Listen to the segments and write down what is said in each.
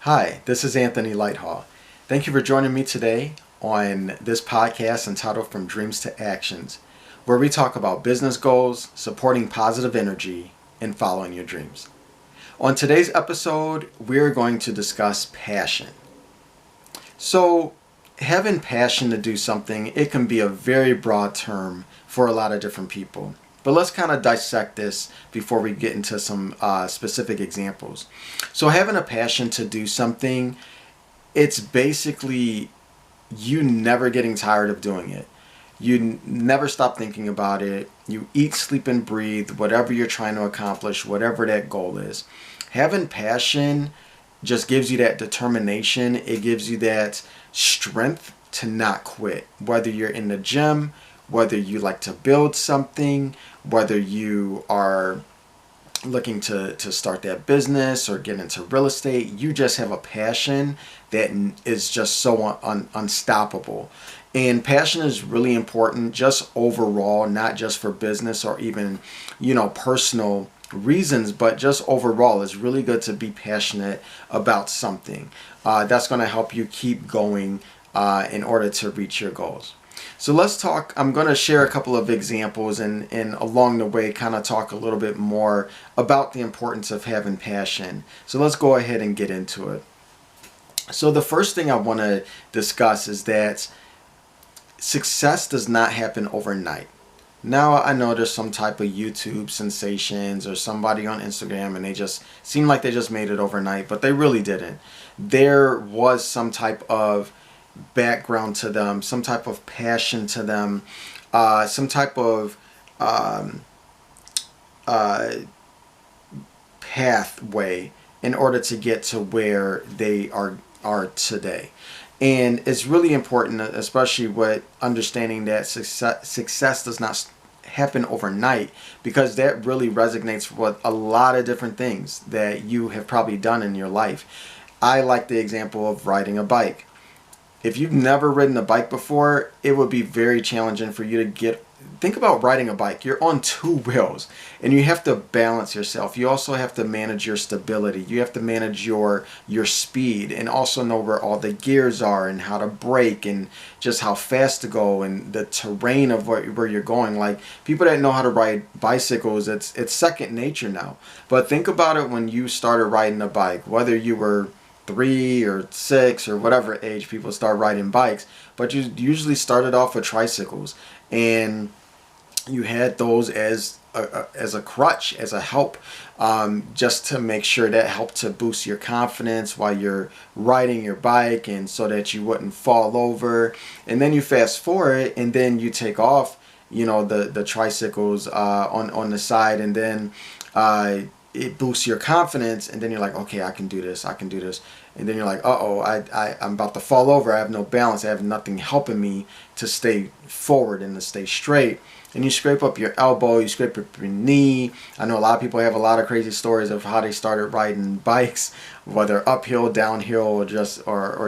Hi, this is Anthony Lighthall. Thank you for joining me today on this podcast entitled From Dreams to Actions, where we talk about business goals, supporting positive energy, and following your dreams. On today's episode, we're going to discuss passion. So, having passion to do something, it can be a very broad term for a lot of different people. But let's kind of dissect this before we get into some specific examples. So having a passion to do something, it's basically you never getting tired of doing it. You never stop thinking about it. You eat, sleep, and breathe whatever you're trying to accomplish, whatever that goal is. Having passion just gives you that determination. It gives you that strength to not quit. Whether you're in the gym, whether you like to build something, whether you are looking to start that business or get into real estate, you just have a passion that is just so unstoppable. And passion is really important just overall, not just for business or even, personal reasons, but just overall. It's really good to be passionate about something. That's going to help you keep going in order to reach your goals. So let's talk. I'm going to share a couple of examples and along the way kind of talk a little bit more about the importance of having passion. So let's go ahead and get into it. So the first thing I want to discuss is that success does not happen overnight. Now I know there's some type of YouTube sensations or somebody on Instagram and they just seem like they just made it overnight, but they really didn't. There was some type of background to them, some type of passion to them, some type of pathway in order to get to where they are today. And it's really important, especially with understanding that success does not happen overnight, because that really resonates with a lot of different things that you have probably done in your life. I like the example of riding a bike. If you've never ridden a bike before, it would be very challenging for you to think about riding a bike. You're on two wheels and you have to balance yourself. You also have to manage your stability. You have to manage your speed and also know where all the gears are and how to brake and just how fast to go and the terrain of where you're going. Like people that know how to ride bicycles, it's second nature now. But think about it when you started riding a bike, whether you were 3 or 6 or whatever age people start riding bikes, but you usually started off with tricycles and you had those as a crutch, as a help, just to make sure that helped to boost your confidence while you're riding your bike and so that you wouldn't fall over. And then you fast forward and then you take off, the tricycles on the side, and then it boosts your confidence, and then you're like, okay, I can do this, and then you're like, I'm about to fall over, I have no balance, I have nothing helping me to stay forward and to stay straight. And you scrape up your elbow, you scrape up your knee. I know a lot of people have a lot of crazy stories of how they started riding bikes, whether uphill, downhill, or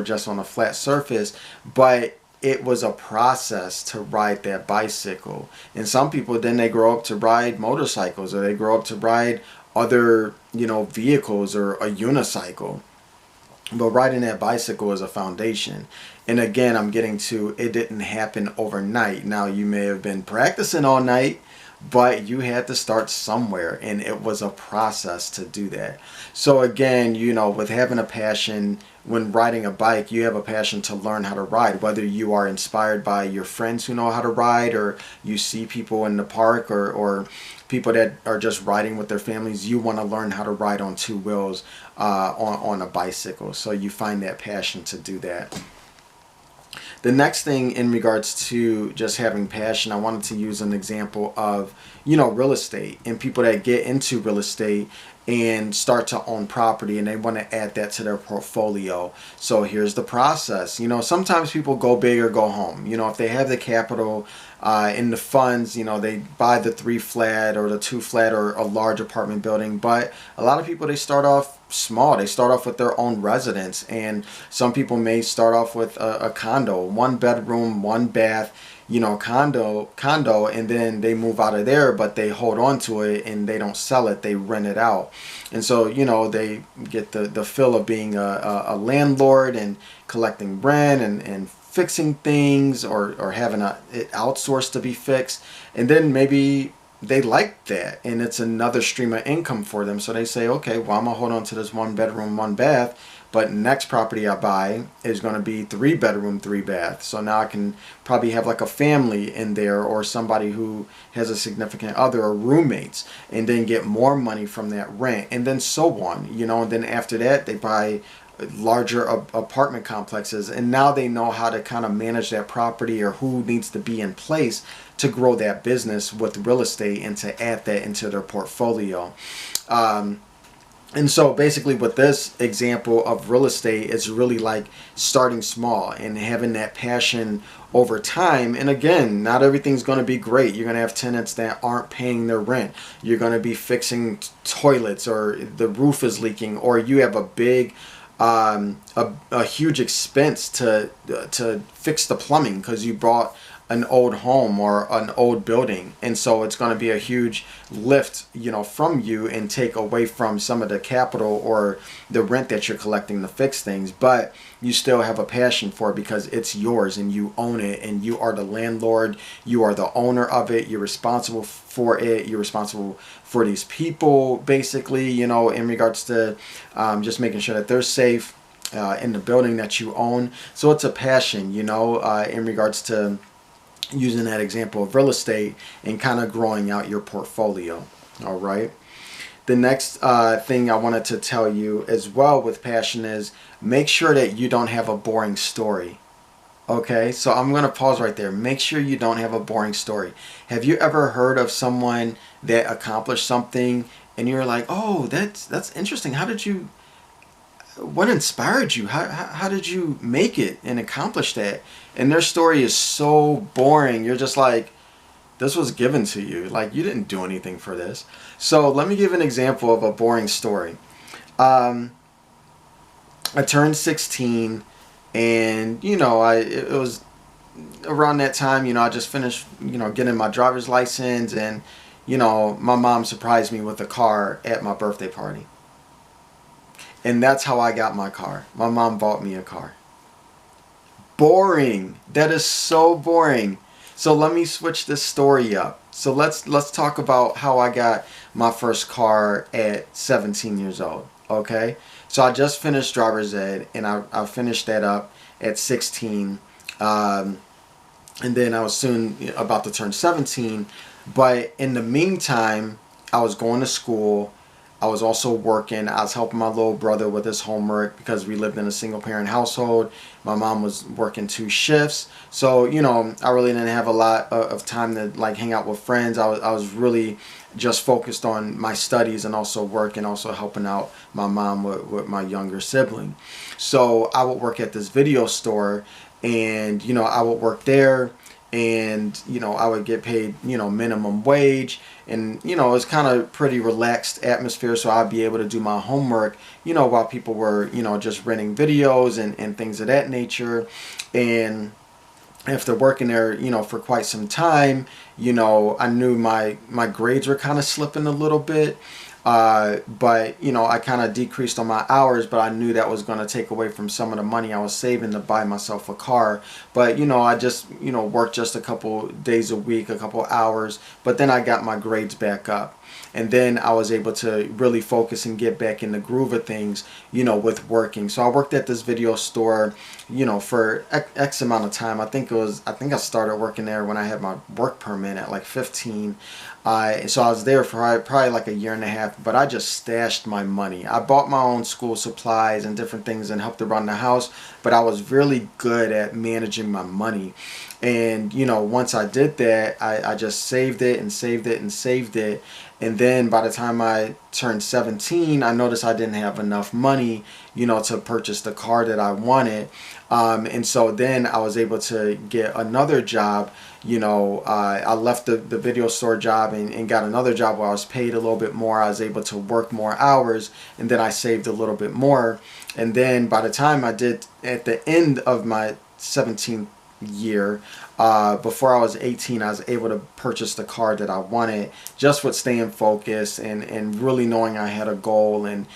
just on a flat surface, but it was a process to ride that bicycle. And some people, then they grow up to ride motorcycles, or they grow up to ride other vehicles or a unicycle. But riding that bicycle is a foundation. And again, I'm getting to, it didn't happen overnight. Now you may have been practicing all night, but you had to start somewhere, and it was a process to do that. So again, with having a passion, when riding a bike, you have a passion to learn how to ride, whether you are inspired by your friends who know how to ride, or you see people in the park, or people that are just riding with their families. You want to learn how to ride on two wheels on a bicycle. So you find that passion to do that. The next thing in regards to just having passion, I wanted to use an example of, real estate, and people that get into real estate and start to own property and they want to add that to their portfolio. So here's the process. Sometimes people go big or go home. If they have the capital in the funds, they buy the 3-flat or the 2-flat or a large apartment building. But a lot of people, they start off small. They start off with their own residence, and some people may start off with a condo, 1 bedroom, 1 bath. condo, and then they move out of there, but they hold on to it and they don't sell it, they rent it out. And so, they get the feel of being a landlord and collecting rent and fixing things, or having it outsourced to be fixed. And then maybe they like that and it's another stream of income for them. So they say, okay, well, I'm gonna hold on to this 1 bedroom, 1 bath, but next property I buy is going to be 3 bedroom, 3 bath. So now I can probably have like a family in there, or somebody who has a significant other, or roommates, and then get more money from that rent, and then so on, and then after that they buy larger apartment complexes, and now they know how to kind of manage that property, or who needs to be in place to grow that business with real estate and to add that into their portfolio. And so basically with this example of real estate, it's really like starting small and having that passion over time. And again, not everything's going to be great. You're going to have tenants that aren't paying their rent. You're going to be fixing toilets, or the roof is leaking, or you have a big a huge expense to fix the plumbing because you bought an old home or an old building, and so it's going to be a huge lift from you, and take away from some of the capital or the rent that you're collecting to fix things. But you still have a passion for it because it's yours and you own it, and you are the landlord, you are the owner of it, you're responsible for it, you're responsible for these people, basically, in regards to just making sure that they're safe in the building that you own. So it's a passion, in regards to using that example of real estate and kind of growing out your portfolio. All right. The next thing I wanted to tell you as well with passion is make sure that you don't have a boring story. Okay, so I'm going to pause right there. Make sure you don't have a boring story. Have you ever heard of someone that accomplished something and you're like, oh, that's interesting. What inspired you? How did you make it and accomplish that? And their story is so boring. You're just like, this was given to you. Like, you didn't do anything for this. So let me give an example of a boring story. I turned 16, and it was around that time. I just finished getting my driver's license, and my mom surprised me with a car at my birthday party. And that's how I got my car. My mom bought me a car. Boring. That is so boring. So let me switch this story up. So let's talk about how I got my first car at 17 years old. Okay? So I just finished driver's ed, and I finished that up at 16. And then I was soon about to turn 17. But in the meantime, I was going to school. I was also working. I was helping my little brother with his homework because we lived in a single parent household. My mom was working 2 shifts. So, I really didn't have a lot of time to like hang out with friends. I was really just focused on my studies and also work, and also helping out my mom with my younger sibling. So I would work at this video store, and, I would work there, and I would get paid minimum wage, and it's kind of pretty relaxed atmosphere, so I'd be able to do my homework while people were just renting videos and things of that nature. And after working there for quite some time, I knew my grades were kind of slipping a little bit. But I kind of decreased on my hours, but I knew that was going to take away from some of the money I was saving to buy myself a car. But I just worked just a couple days a week, a couple hours, but then I got my grades back up. And then I was able to really focus and get back in the groove of things, with working. So I worked at this video store, for X amount of time. I think I started working there when I had my work permit at like 15. So I was there for probably like a year and a half, but I just stashed my money. I bought my own school supplies and different things and helped to run the house, but I was really good at managing my money. And once I did that, I just saved it and saved it and saved it. And then by the time I turned 17, I noticed I didn't have enough money, to purchase the car that I wanted. And so then I was able to get another job. I left the video store job and got another job where I was paid a little bit more. I was able to work more hours, and then I saved a little bit more. And then by the time I did, at the end of my 17th year, before I was 18, I was able to purchase the car that I wanted just with staying focused and really knowing I had a goal and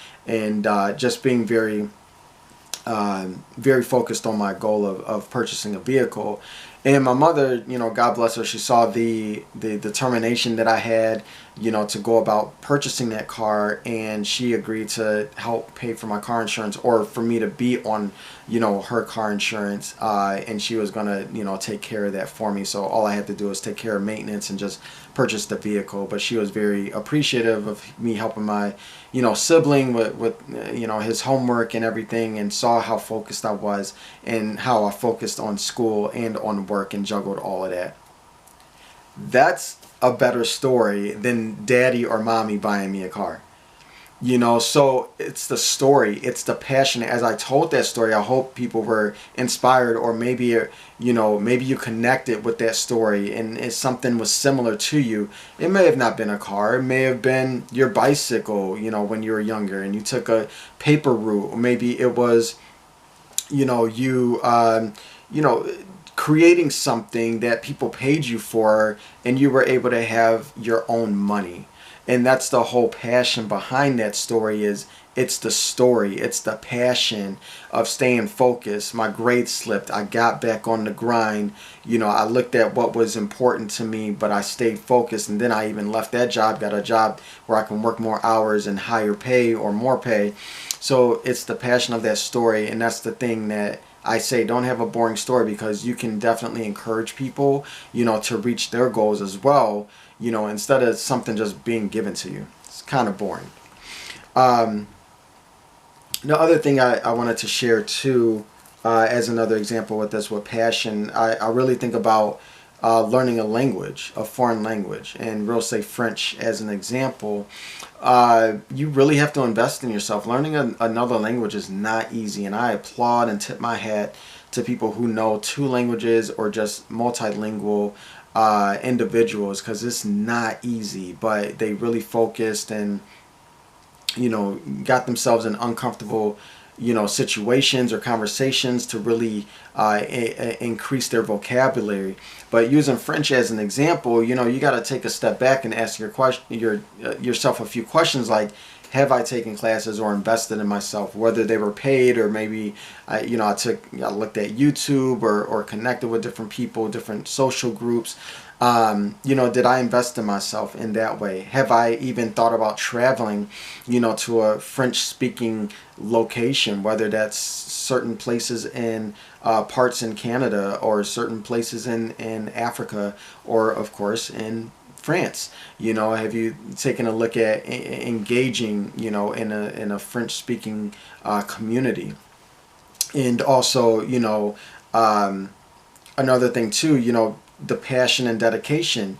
just being very focused on my goal of purchasing a vehicle. And my mother, God bless her, she saw the determination that I had, to go about purchasing that car, and she agreed to help pay for my car insurance, or for me to be on, her car insurance, and she was gonna, take care of that for me. So all I had to do was take care of maintenance and just purchase the vehicle. But she was very appreciative of me helping my, sibling with his homework and everything, and saw how focused I was and how I focused on school and on work and juggled all of that. That's a better story than daddy or mommy buying me a car. So it's the story, it's the passion. As I told that story, I hope people were inspired, or maybe, maybe you connected with that story and if something was similar to you. It may have not been a car, it may have been your bicycle, when you were younger and you took a paper route, or maybe it was, creating something that people paid you for and you were able to have your own money. And that's the whole passion behind that story. It's the story, it's the passion of staying focused. My grades slipped, I got back on the grind. I looked at what was important to me, but I stayed focused, and then I even left that job, got a job where I can work more hours and higher pay or more pay. So it's the passion of that story, and that's the thing that I say, don't have a boring story, because you can definitely encourage people, to reach their goals as well, instead of something just being given to you. It's kind of boring. The other thing I wanted to share too, as another example with this, with passion, I really think about learning a language, a foreign language, and we'll say French as an example. You really have to invest in yourself. Learning another language is not easy, and I applaud and tip my hat to people who know two languages or just multilingual individuals, because it's not easy, but they really focused and got themselves in uncomfortable situations or conversations to really increase their vocabulary. But using French as an example, you got to take a step back and ask yourself a few questions, like, have I taken classes or invested in myself, whether they were paid or maybe I looked at YouTube or connected with different people, different social groups. Did I invest in myself in that way? Have I even thought about traveling, to a French-speaking location, whether that's certain places in parts in Canada, or certain places in Africa, or of course in France? Have you taken a look at engaging, in a French-speaking community? And also, another thing too, the passion and dedication,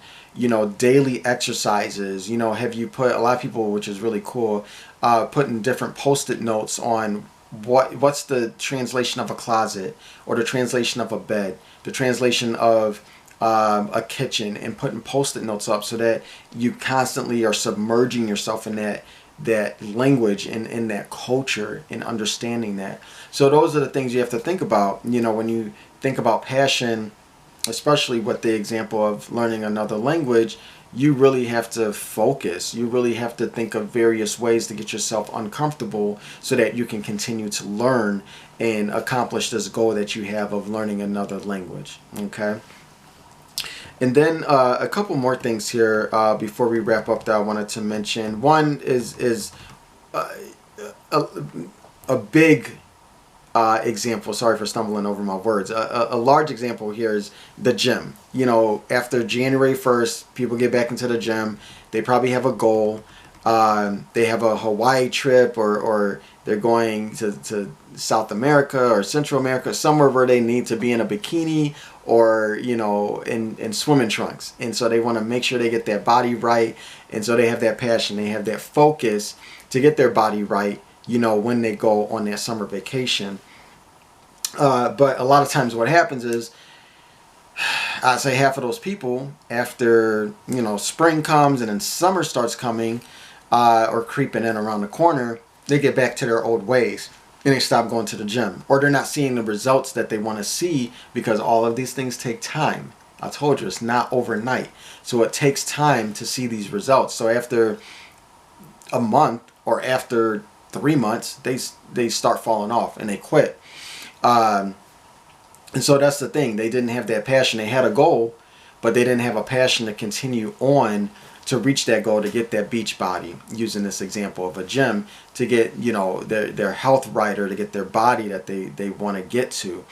daily exercises. Have you put, a lot of people, which is really cool, putting different post-it notes on what's the translation of a closet, or the translation of a bed, the translation of a kitchen, and putting post-it notes up so that you constantly are submerging yourself in that language and in that culture and understanding that. So those are the things you have to think about, when you think about passion, especially with the example of learning another language. You really have to focus. You really have to think of various ways to get yourself uncomfortable so that you can continue to learn and accomplish this goal that you have of learning another language. Okay. And then a couple more things here before we wrap up that I wanted to mention. One is a big example. Sorry for stumbling over my words. A large example here is the gym. After January 1st, people get back into the gym. They probably have a goal. They have a Hawaii trip, or they're going to South America or Central America, somewhere where they need to be in a bikini or, in swimming trunks. And so they want to make sure they get their body right. And so they have that passion. They have that focus to get their body right, when they go on their summer vacation. But a lot of times what happens is, I'd say half of those people, after, spring comes and then summer starts coming, or creeping in around the corner, they get back to their old ways. and they stop going to the gym, or they're not seeing the results that they want to see, because all of these things take time. I told you, it's not overnight. So it takes time to see these results. So after a month or after 3 months, they start falling off and they quit. And so that's the thing. They didn't have that passion. They had a goal, but they didn't have a passion to continue on to reach that goal, to get that beach body, using this example of a gym, to get, you know, their health right, or to get their body that they want to get to.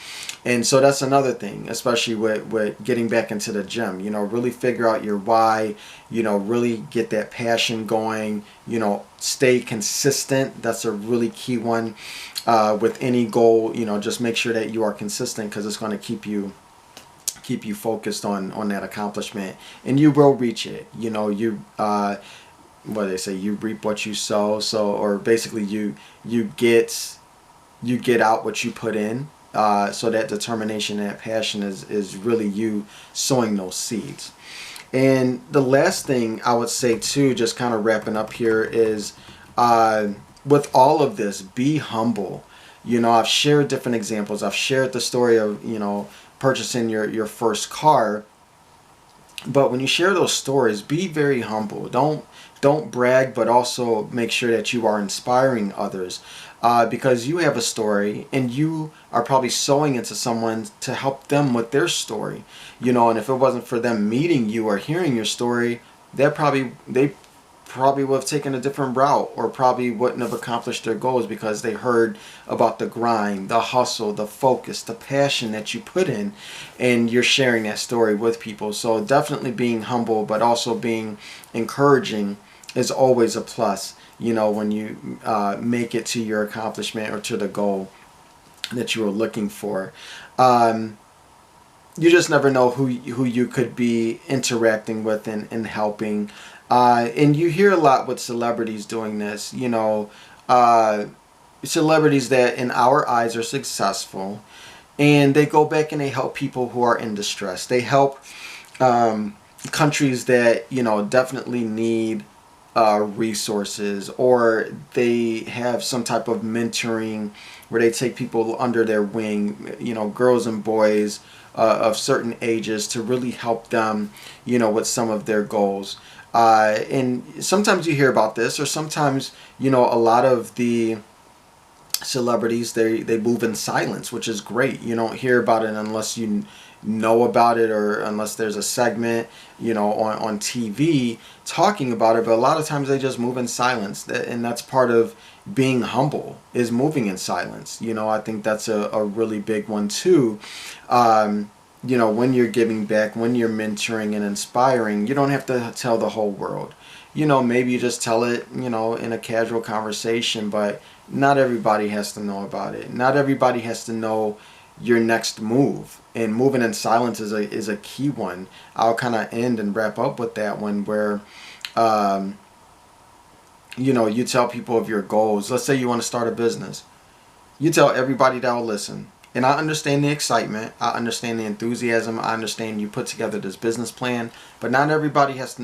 And so that's another thing, especially with getting back into the gym, you know, really figure out your why, you know, really get that passion going, you know, stay consistent. That's a really key one with any goal. You know, just make sure that you are consistent, because it's going to keep you focused on that accomplishment, and you will reach it. You know, you what they say, you reap what you sow. So, or basically you get out what you put in. So that determination and that passion is really you sowing those seeds. And the last thing I would say too, just kind of wrapping up here, is with all of this, be humble. You know, I've shared different examples. I've shared the story of, you know, purchasing your first car. But when you share those stories, be very humble. Don't brag, but also make sure that you are inspiring others, because you have a story, and you are probably sowing into someone to help them with their story. You know, and if it wasn't for them meeting you or hearing your story, they probably would have taken a different route, or probably wouldn't have accomplished their goals, because they heard about the grind, the hustle, the focus, the passion that you put in, and you're sharing that story with people. So definitely being humble, but also being encouraging, is always a plus, you know, when you make it to your accomplishment or to the goal that you were looking for. You just never know who you could be interacting with and helping. And you hear a lot with celebrities doing this, you know, celebrities that in our eyes are successful, and they go back and they help people who are in distress. They help countries that, you know, definitely need resources, or they have some type of mentoring where they take people under their wing, you know, girls and boys of certain ages, to really help them, you know, with some of their goals. And sometimes you hear about this, or sometimes, you know, a lot of the celebrities, they move in silence, which is great. You don't hear about it unless you know about it, or unless there's a segment, you know, on TV talking about it. But a lot of times they just move in silence, and that's part of being humble, is moving in silence. You know, I think that's a really big one too. You know, when you're giving back, when you're mentoring and inspiring, you don't have to tell the whole world. You know, maybe you just tell it, you know, in a casual conversation, but not everybody has to know about it. Not everybody has to know your next move. And moving in silence is a key one. I'll kind of end and wrap up with that one, where you know, you tell people of your goals. Let's say you want to start a business. You tell everybody that will listen. And I understand the excitement. I understand the enthusiasm. I understand you put together this business plan. But not everybody has to